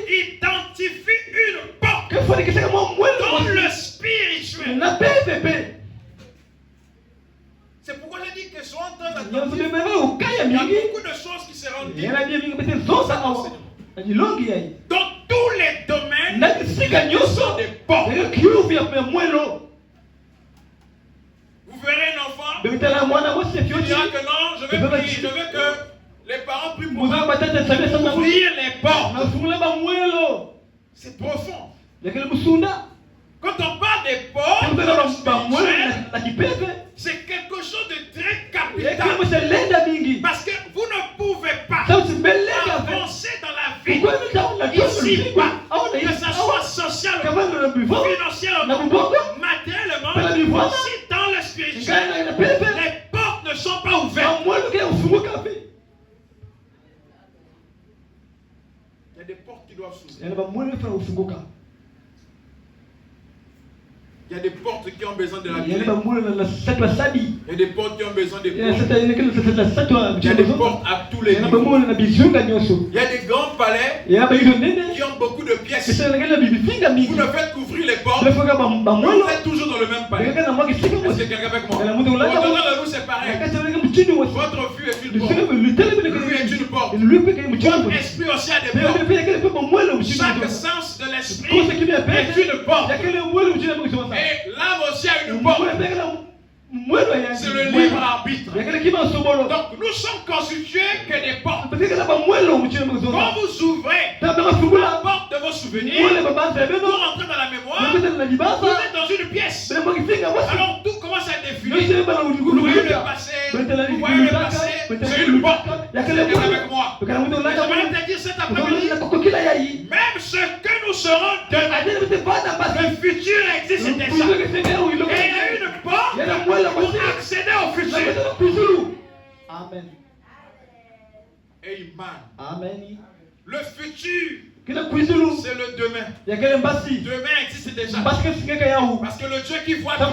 identifie une porte dans le spirituel. C'est pourquoi je dis que sois très attentif. Il y a beaucoup de choses qui seront dites. Dans tous les domaines, ce sont des portes. Vous verrez un enfant qui dira que non, je veux prier, je veux que les parents prient pour moi. Ouvrir les portes. C'est profond. Quand on parle des portes, c'est quelque chose de très capital. Parce que vous ne pouvez pas avancer dans la vie ici-bas, que ce soit socialement, financièrement, matériellement, si dans le spirituel, les portes ne sont pas ouvertes. Il y a des portes qui doivent s'ouvrir. Il y a des portes qui ont besoin de la clé. Il y a des portes qui ont besoin de portes. Il y a des portes à tous les niveaux. Il y a des grands palais qui ont beaucoup de pièces. Vous ne faites qu'ouvrir les portes. Vous êtes toujours dans le même palais. Est-ce que quelqu'un avec moi? Autour de nous, c'est pareil. Votre vue est une porte. Lui est une porte. Votre esprit aussi a des portes. Chaque sens de l'esprit est une porte. Et l'âme aussi a une porte. C'est le libre arbitre. Donc nous sommes constitués que des portes. Quand vous ouvrez la porte de vos souvenirs pour rentrer dans la mémoire, vous êtes dans une pièce. Alors tout commence à être défilé. Vous voyez le passé, c'est une porte. C'est avec moi. J'aimerais te dire cet après-midi, même ce que nous serons demain, le futur existe déjà. Et il y a une porte pour accéder au futur. Amen. Amen. Le futur, c'est le demain. Demain existe déjà. Parce que le Dieu qui voit tout,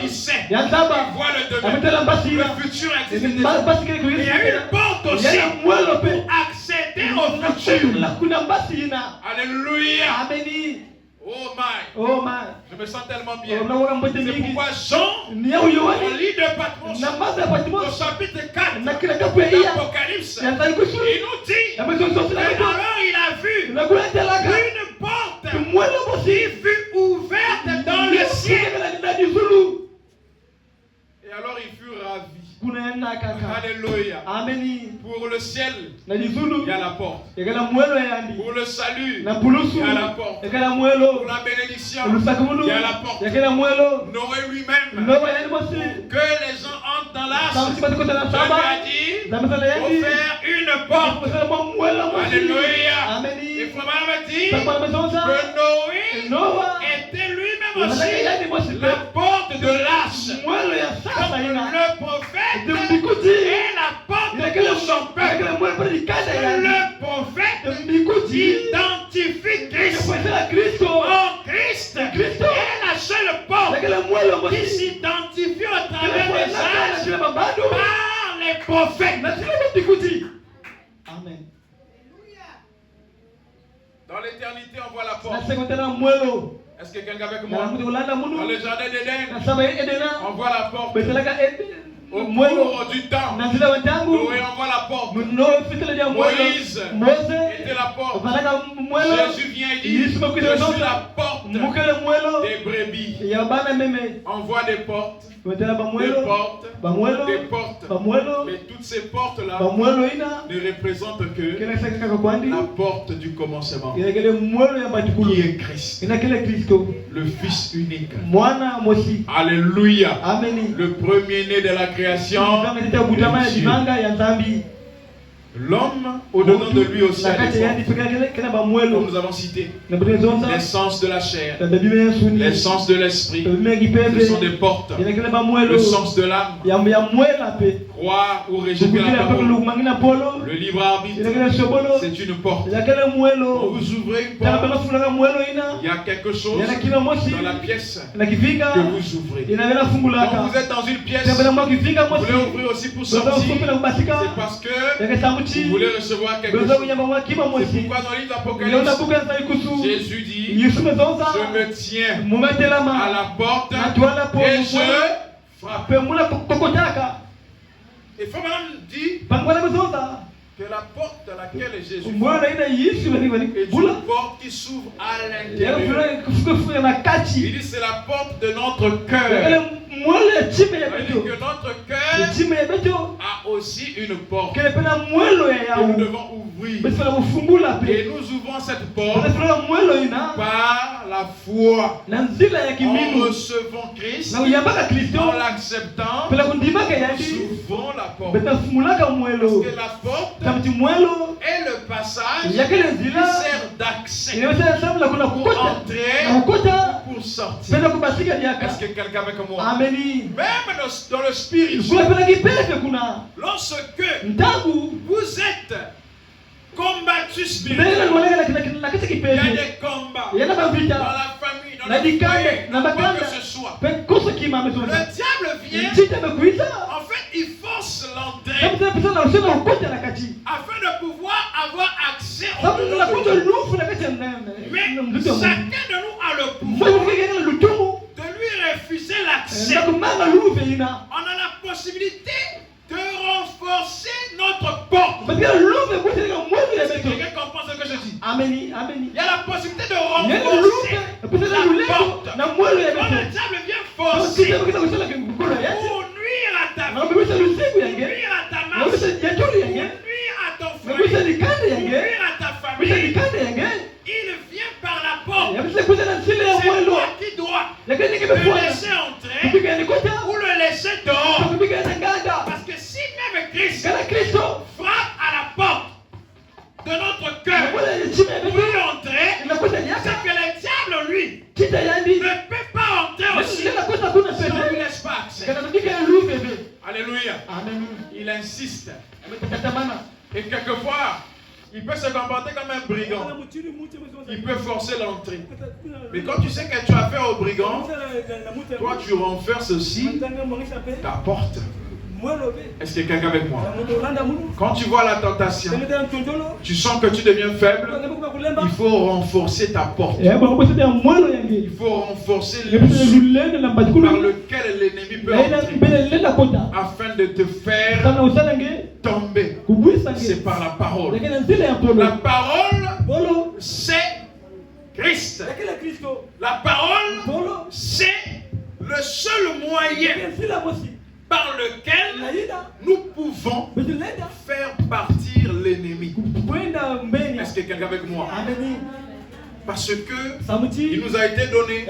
il sait. Il voit le demain. Le futur existe déjà. Il y a une porte aussi pour accéder au futur. Alléluia. Oh my. Je me sens tellement bien. C'est pourquoi Jean, au livre de Patmos, au chapitre 4 d'Apocalypse, il nous dit que alors il a vu une porte qui fut ouverte dans le ciel. Et alors il fut ravi. Alléluia. Pour le ciel, il y a la porte. Pour le salut, il y a la porte. Pour la bénédiction, il y a la porte. Noé lui-même, que les gens entrent dans l'arche, Dieu lui a dit, pour faire une porte. Alléluia. Et Frère m'a dit que Noé était lui-même aussi la porte de l'arche. Le prophète est la porte pour son peuple. Le prophète identifie Christ. Oh, Christ est la seule porte qui s'identifie au travers des âges par les prophètes. Amen. Dans l'éternité, on voit la porte. Est-ce que quelqu'un avec moi? Dans le jardin d'Éden, on voit la porte. Au cours du temps, Noé envoie la porte. Moïse était la porte. Jésus vient et dit, je suis la porte des brebis. On voit des portes. Des portes, mais toutes ces portes-là ne représentent que la porte du commencement, qui est Christ, le Fils unique. Alléluia. Le premier-né de la création, l'homme, au-dedans de lui aussi, comme nous avons cité, l'essence de la chair, l'essence de l'esprit, ce sont des portes, le sens de l'âme, croire ou rejeter la parole, le libre arbitre, c'est une porte. Quand vous ouvrez une porte, il y a quelque chose dans la pièce que vous ouvrez. Quand vous êtes dans une pièce, vous voulez ouvrir aussi pour sortir, c'est parce que Vous voulez recevoir quelque chose. C'est pourquoi dans le livre d'Apocalypse, Jésus dit, je me tiens à la porte et je frappe. Et faut maintenant dire que la porte dans laquelle Jésus est une porte qui s'ouvre à l'intérieur. Il dit c'est la porte de notre cœur. Il dit que notre cœur a aussi une porte que nous devons ouvrir. Et nous ouvrons cette porte par la foi. En recevant Christ, en l'acceptant, nous ouvrons la porte. Parce que la porte est le passage qui sert d'accès pour entrer ou pour sortir. Est-ce que quelqu'un avec moi? Amen. Même dans le spirituel, lorsque vous êtes combattu spirituellement, il y a des combats dans la famille, dans le foyer, dans quoi que ce soit. Le diable vient, en fait, il force l'entrée afin de pouvoir avoir accès au monde. Mais chacun de nous a le pouvoir de lui refuser l'accès. On a la possibilité de renforcer notre porte. Est-ce que quelqu'un comprend ce que je dis? Amen. Il y a la possibilité de renforcer la porte. Quand le diable vient forcer pour nuire à ta vie, pour nuire à ta marche, pour nuire à ton foyer, pour nuire à ta famille, il vient par la porte. C'est toi qui dois le laisser entrer ou le laisser dehors. Parce que si même Christ frappe à la porte de notre cœur pour y entrer, c'est que le diable, lui, ne peut pas entrer aussi si on ne lui laisse pas accès. Alléluia. Il insiste. Et quelquefois, il peut se comporter comme un brigand. Il peut forcer l'entrée. Mais quand tu sais que tu as affaire au brigand, toi tu renforces aussi ta porte. Est-ce que quelqu'un avec moi? Quand tu vois la tentation, tu sens que tu deviens faible, il faut renforcer ta porte. Il faut renforcer le par lequel l'ennemi peut entrer afin de te faire tomber. C'est par la parole. La parole, c'est Christ. La parole, c'est le seul moyen par lequel nous pouvons faire partir l'ennemi. Est-ce que quelqu'un avec moi? Parce que il nous a été donné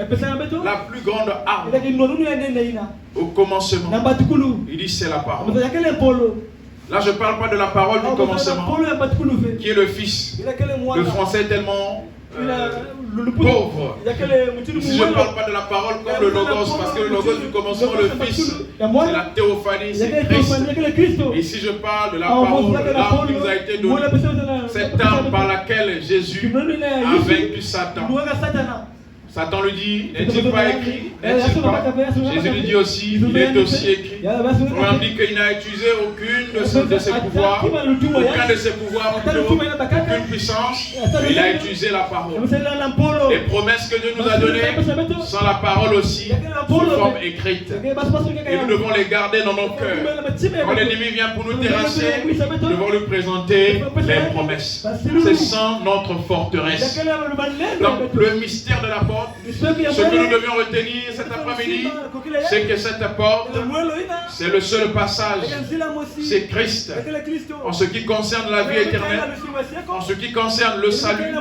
la plus grande arme au commencement. Il dit c'est la parole. Là je ne parle pas de la parole du commencement qui est le Fils. Le français est tellement pauvre. Si je ne parle pas de la parole comme le logos, parce que le logos du commencement, le Fils, c'est la théophanie, c'est Christ. Et si je parle de la parole, l'arme qui nous a été donnée, cette arme par laquelle Jésus a vaincu Satan. Satan lui dit, n'est-il pas écrit? N'est-il pas? Jésus lui dit aussi, il est aussi écrit. On dit qu'il n'a utilisé aucune de ses pouvoirs, aucun de ses pouvoirs, aucune puissance, mais il a utilisé la parole. Les promesses que Dieu nous a données sont la parole aussi, sous forme écrite. Et nous devons les garder dans nos cœurs. Quand l'ennemi vient pour nous terrasser, nous devons lui présenter les promesses. C'est sans notre forteresse. Donc le mystère de la porte, ce que nous devions retenir cet après-midi, c'est que cette porte, c'est le seul passage. C'est Christ. En ce qui concerne la vie éternelle, en ce qui concerne le salut,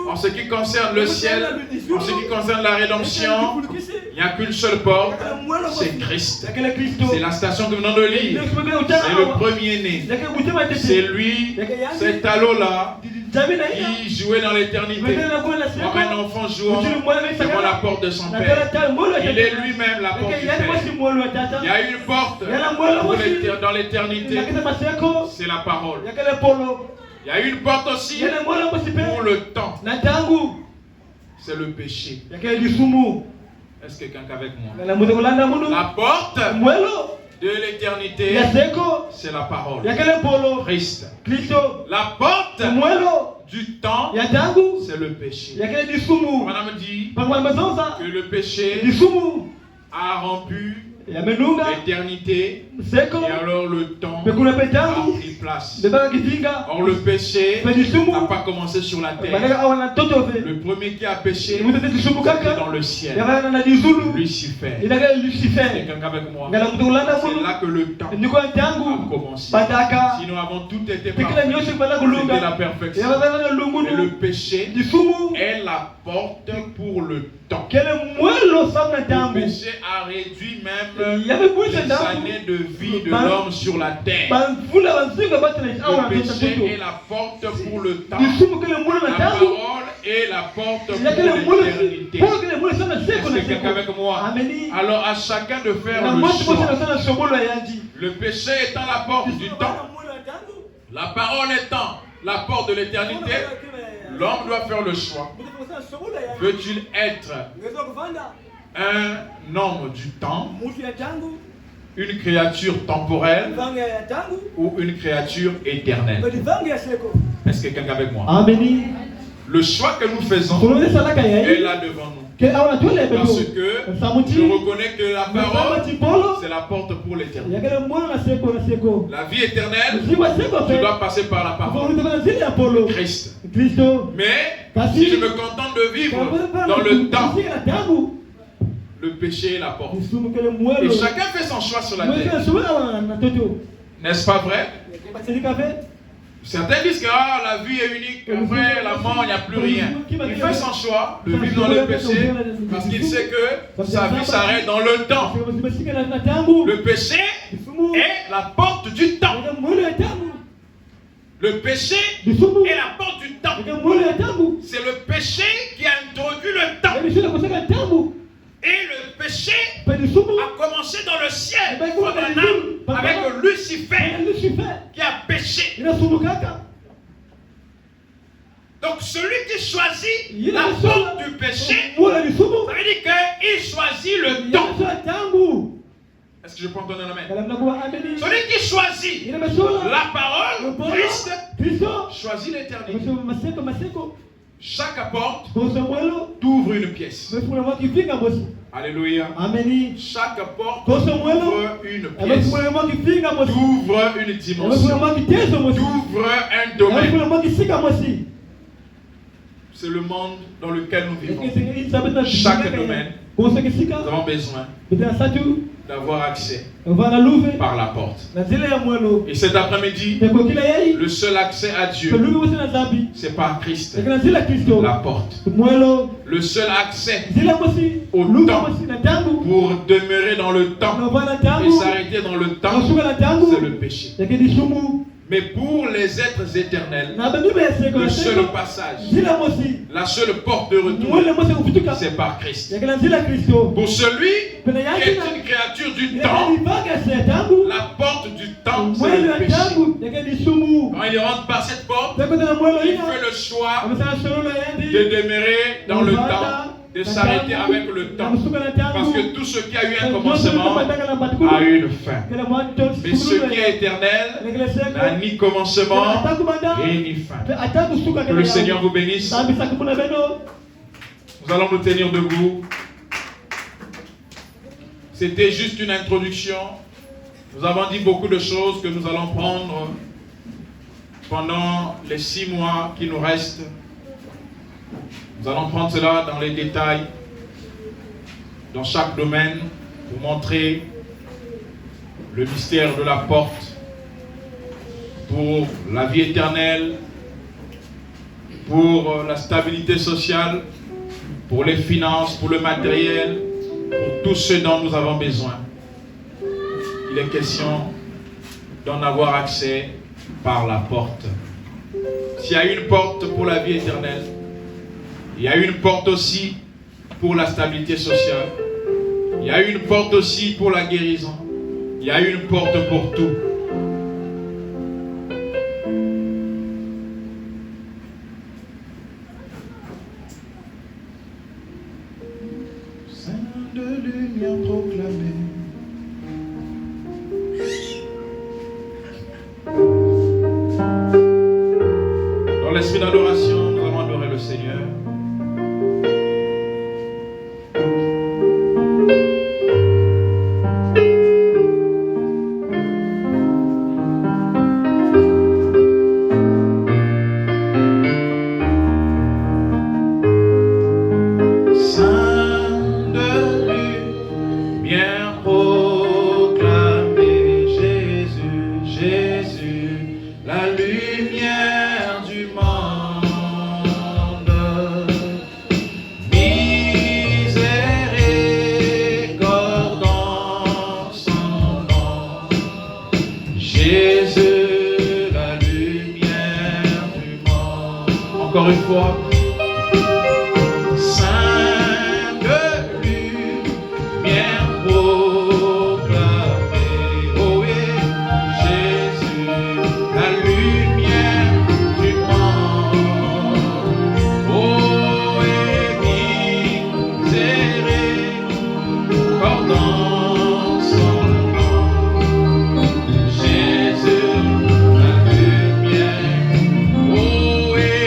en ce qui concerne le ciel, en ce qui concerne la rédemption, il n'y a qu'une seule porte, c'est Christ. C'est la station que nous venons de lire. C'est le premier-né. C'est lui, cet halo-là, qui jouait dans l'éternité. Comme un enfant jouant devant la porte de son père. Il est lui-même la porte du Père. Il y a une porte dans l'éternité, c'est la parole. Il y a une porte aussi pour le temps, c'est le péché. Est-ce que quelqu'un avec moi? La porte de l'éternité, c'est la parole. Christ. La porte du temps, c'est le péché. Madame dit que le péché a rompu l'éternité et alors le temps a pris place. Or le péché n'a pas commencé sur la terre. Le premier qui a péché c'était dans le ciel, Lucifer. Quelqu'un avec moi. C'est là que le temps a commencé. Sinon avant tout était parfait. C'était la perfection. Et le péché est la porte pour le temps. Le péché a réduit même les années de vie de l'homme sur la terre. Le péché est la porte pour le temps. La parole est la porte pour l'éternité. Est-ce que quelqu'un avec moi? Alors à chacun de faire le choix. Le péché étant la porte du temps, la parole étant la porte de l'éternité, l'homme doit faire le choix. Veut-il être un homme du temps, une créature temporelle ou une créature éternelle? Est-ce que quelqu'un est avec moi? Le choix que nous faisons est là devant nous. Parce que je reconnais que la parole, c'est la porte pour l'éternité. La vie éternelle, je dois passer par la parole. Christ. Mais si je me contente de vivre dans le temps, le péché est la porte. Et chacun fait son choix sur la terre. N'est-ce pas vrai? Certains disent que la vie est unique, après la mort, il n'y a plus rien. Il fait son choix de vivre dans le péché parce qu'il sait que sa vie s'arrête dans le temps. Le péché est la porte du temps. Le péché est la porte du temps. C'est le péché qui a introduit le temps. Et le péché a commencé dans le ciel avec Lucifer qui a péché. Donc celui qui choisit la porte du péché, ça veut dire qu'il choisit le temps. Est-ce que je peux entendre un amen? Celui qui choisit la parole, Christ, choisit l'éternité. Chaque porte t'ouvre une pièce. Alléluia. Chaque porte t'ouvre une pièce. T'ouvre une dimension. T'ouvre un domaine. C'est le monde dans lequel nous vivons. Chaque domaine, nous avons besoin d'avoir accès par la porte. Et cet après-midi, le seul accès à Dieu, c'est par Christ, la porte. Le seul accès au temps pour demeurer dans le temps et s'arrêter dans le temps, c'est le péché. Mais pour les êtres éternels, le seul passage, la seule porte de retour, c'est par Christ. Pour celui qui est une créature du temps, la porte du temps, c'est le péché. Quand il rentre par cette porte, il fait le choix de demeurer dans le temps, de s'arrêter avec le temps. Parce que tout ce qui a eu un commencement a eu une fin. Mais ce qui est éternel n'a ni commencement et ni fin. Que le Seigneur vous bénisse. Nous allons nous tenir debout. C'était juste une introduction. Nous avons dit beaucoup de choses que nous allons prendre pendant les 6 mois qui nous restent. Nous allons prendre cela dans les détails, dans chaque domaine, pour montrer le mystère de la porte, pour la vie éternelle, pour la stabilité sociale, pour les finances, pour le matériel, pour tout ce dont nous avons besoin. Il est question d'en avoir accès par la porte. S'il y a une porte pour la vie éternelle, il y a une porte aussi pour la stabilité sociale. Il y a une porte aussi pour la guérison. Il y a une porte pour tout. Saint de lumière proclamée, esprit d'adoration, nous allons adorer le Seigneur. Encore une fois. Saint de lumière proclamée. Oh oui, Jésus, la lumière du monde. Oh, et miséricorde son nom. Jésus, la lumière. Oh, et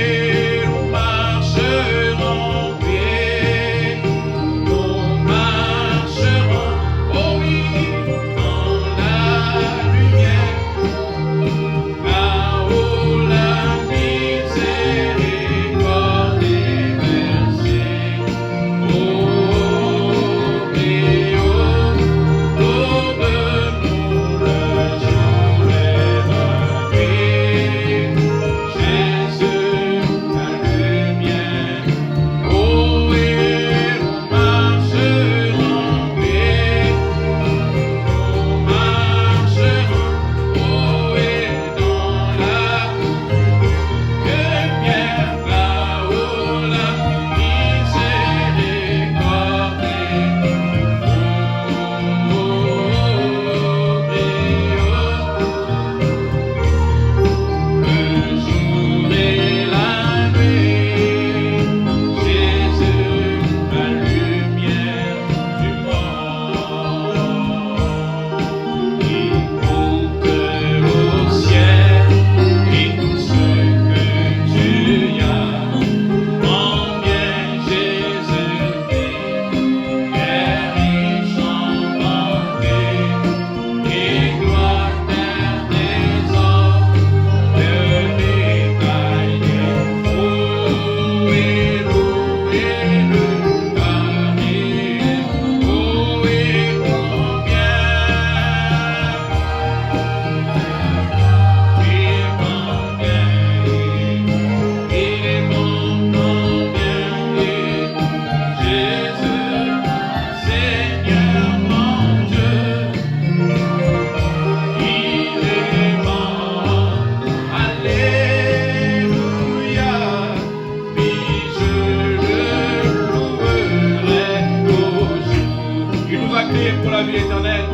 pour la vie éternelle.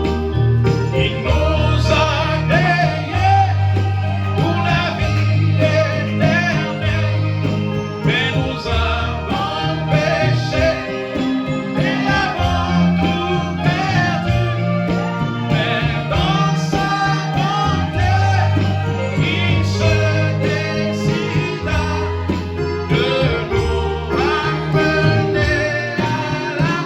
Il nous a créés pour la vie éternelle, mais nous avons péché et avons tout perdu. Mais dans sa bonté, il se décida de nous ramener à la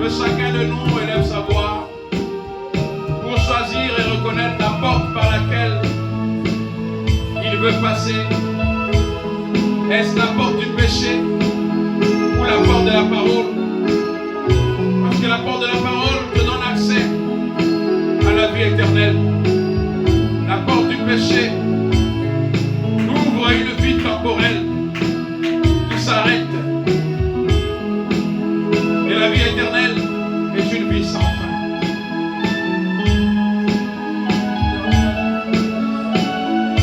chacun de nous élève sa voix pour choisir et reconnaître la porte par laquelle il veut passer. Est-ce la porte du péché ou la porte de la parole? Parce que la porte de la parole te donne accès à la vie éternelle. La porte du péché